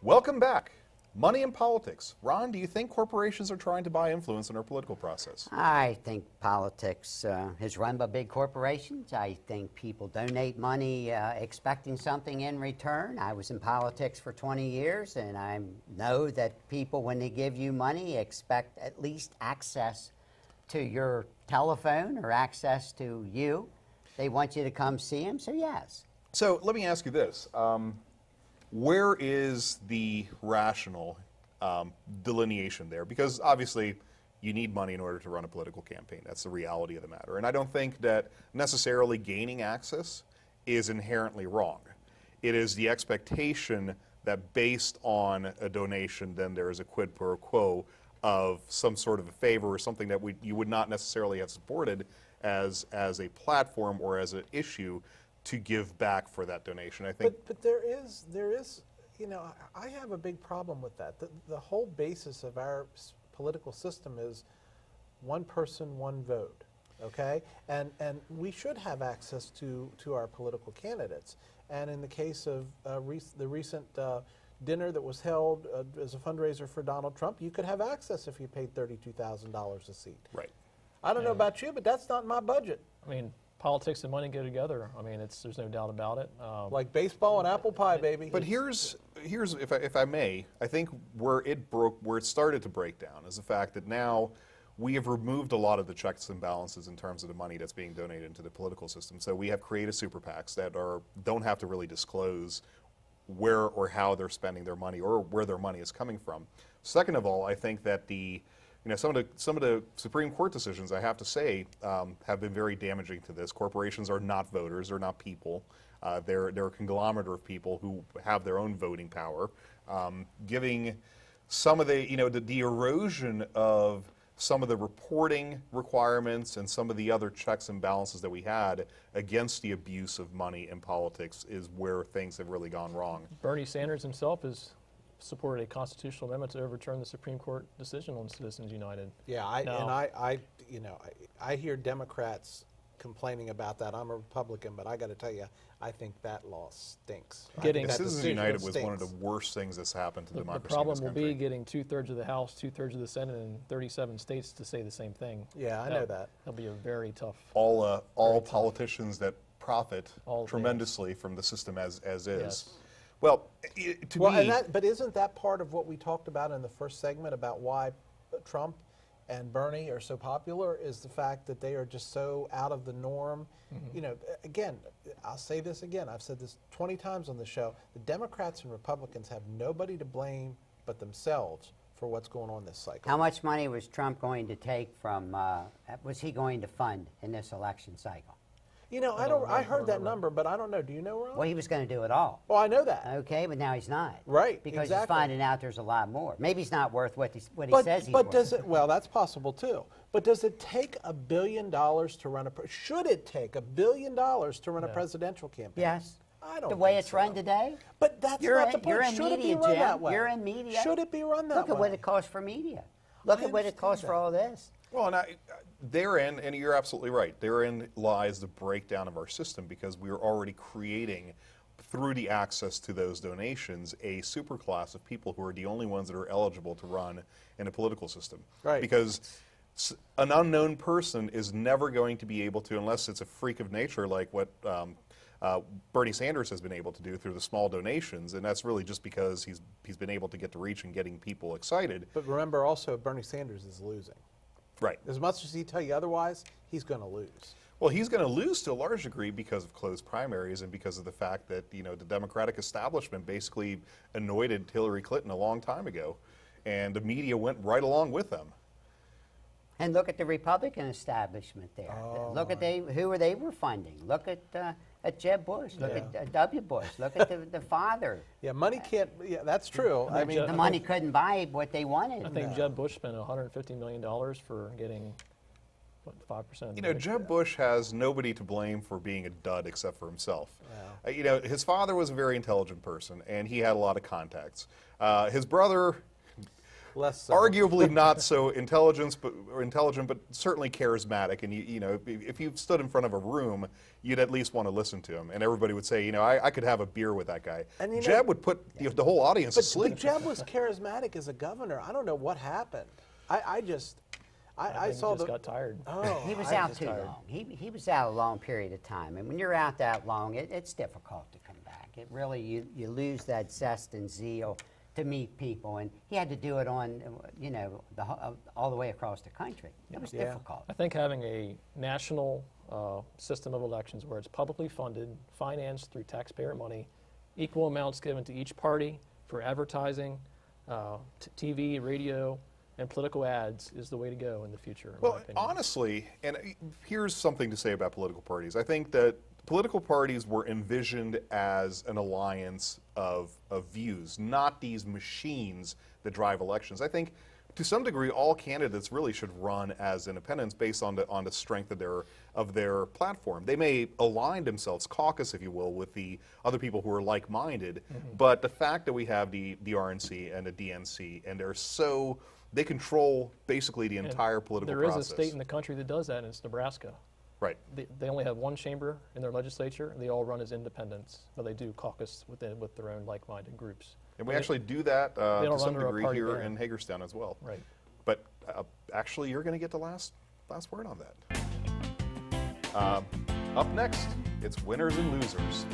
Welcome back. Money in politics. Ron, do you think corporations are trying to buy influence in our political process? I think politics is run by big corporations. I think people donate money expecting something in return. I was in politics for 20 years, and I know that people, when they give you money, expect at least access to your telephone or access to you. They want you to come see them, so yes. So let me ask you this. Where is the rational delineation there? Because obviously you need money in order to run a political campaign. That's the reality of the matter. And I don't think that necessarily gaining access is inherently wrong. It is the expectation that based on a donation, then there is a quid pro quo of some sort of a favor or something that you would not necessarily have supported as a platform or as an issue to give back for that donation. I think. But there is, you know, I have a big problem with that. The whole basis of our political system is one person, one vote, okay? And we should have access to our political candidates. And in the case of the recent dinner that was held as a fundraiser for Donald Trump, you could have access if you paid $32,000 a seat. Right. I don't know about you, but that's not my budget. I mean, politics and money go together. I mean, there's no doubt about it. Like baseball and apple pie, baby. But here's if I may, I think where it started to break down is the fact that now we have removed a lot of the checks and balances in terms of the money that's being donated into the political system. So we have created super PACs that don't have to really disclose where or how they're spending their money or where their money is coming from. Second of all, I think that some of the Supreme Court decisions, I have to say, have been very damaging to this. Corporations are not voters; they're not people. They're a conglomerate of people who have their own voting power, giving some of the erosion of some of the reporting requirements and some of the other checks and balances that we had against the abuse of money in politics is where things have really gone wrong. Bernie Sanders himself has supported a constitutional amendment to overturn the Supreme Court decision on Citizens United. Yeah, I hear Democrats complaining about that. I'm a Republican, but I got to tell you, I think that law stinks. Citizens United was one of the worst things that's happened to democracy. The problem will be getting 2/3 of the House, 2/3 of the Senate, and 37 states to say the same thing. Yeah, I know that. That'll be a very tough. All politicians that profit tremendously from the system as is. Yes. Well, but isn't that part of what we talked about in the first segment about why Trump and Bernie are so popular is the fact that they are just so out of the norm. Mm-hmm. You know, again, I'll say this again. I've said this 20 times on the show. The Democrats and Republicans have nobody to blame but themselves for what's going on this cycle. How much money was Trump going to take from, was he going to fund in this election cycle? You know, I heard that number, but I don't know. Do you know, Ron? Well, he was going to do it all. Well, I know that. Okay, but now he's not. Right, because exactly. he's finding out there's a lot more. Maybe he's not worth what he says he's but worth. Does it? Well, that's possible too. But does it take $1 billion to run should it take $1 billion to run a presidential campaign? Yes. I don't. The way think it's so. run today. But that's not the point. You're in Should media, it be run Jim. that way? You're in media. Should it be run that way? Look at what it costs for media. Look at what it costs for all this. Well, and therein, and you're absolutely right, therein lies the breakdown of our system because we are already creating, through the access to those donations, a superclass of people who are the only ones that are eligible to run in a political system. Right. Because an unknown person is never going to be able to, unless it's a freak of nature like what Bernie Sanders has been able to do through the small donations, and that's really just because he's been able to get to reach and getting people excited. But remember also, Bernie Sanders is losing. Right. As much as he tell you otherwise, he's going to lose. Well, he's going to lose to a large degree because of closed primaries and because of the fact that, you know, the Democratic establishment basically anointed Hillary Clinton a long time ago, and the media went right along with them. And look at the Republican establishment there. Oh, look at who they were funding. Look at Jeb Bush. Look at W. Bush. Look at the father. Yeah, money can't. Yeah, that's true. I mean, the money couldn't buy what they wanted. I think Jeb Bush spent $150 million for getting 5%. You know, Jeb Bush has nobody to blame for being a dud except for himself. Yeah. You know, his father was a very intelligent person, and he had a lot of contacts. His brother Less so. arguably not so intelligent, but certainly charismatic. And you know, if you stood in front of a room, you'd at least want to listen to him, and everybody would say, you know, I could have a beer with that guy. And you know- Jeb would put the whole audience But asleep. Jeb was charismatic as a governor. I don't know what happened. I I saw just the. got tired. Oh, He was I- out too long. He was out a long period of time, and when you're out that long, it's difficult to come back. It really you lose that zest and zeal to meet people, and he had to do it on, you know, all the way across the country. It was Yeah. difficult. I think having a national system of elections where it's publicly funded, financed through taxpayer money, equal amounts given to each party for advertising, TV, radio, and political ads is the way to go in the future, in my Well, opinion. honestly, and here's something to say about political parties. I think that political parties were envisioned as an alliance of views, not these machines that drive elections. I think to some degree all candidates really should run as independents based on the strength of their platform. They may align themselves, caucus if you will, with the other people who are like-minded, but the fact that we have the RNC and the DNC and they control basically the entire political There is process. a state in the country that does that, and it's Nebraska. Right. They only have one chamber in their legislature, and they all run as independents, but they do caucus with their own like-minded groups. And we actually do that don't to run some under a degree party here banner. in Hagerstown as well. Right. But actually, you're going to get the last word on that. Up next, it's winners and losers.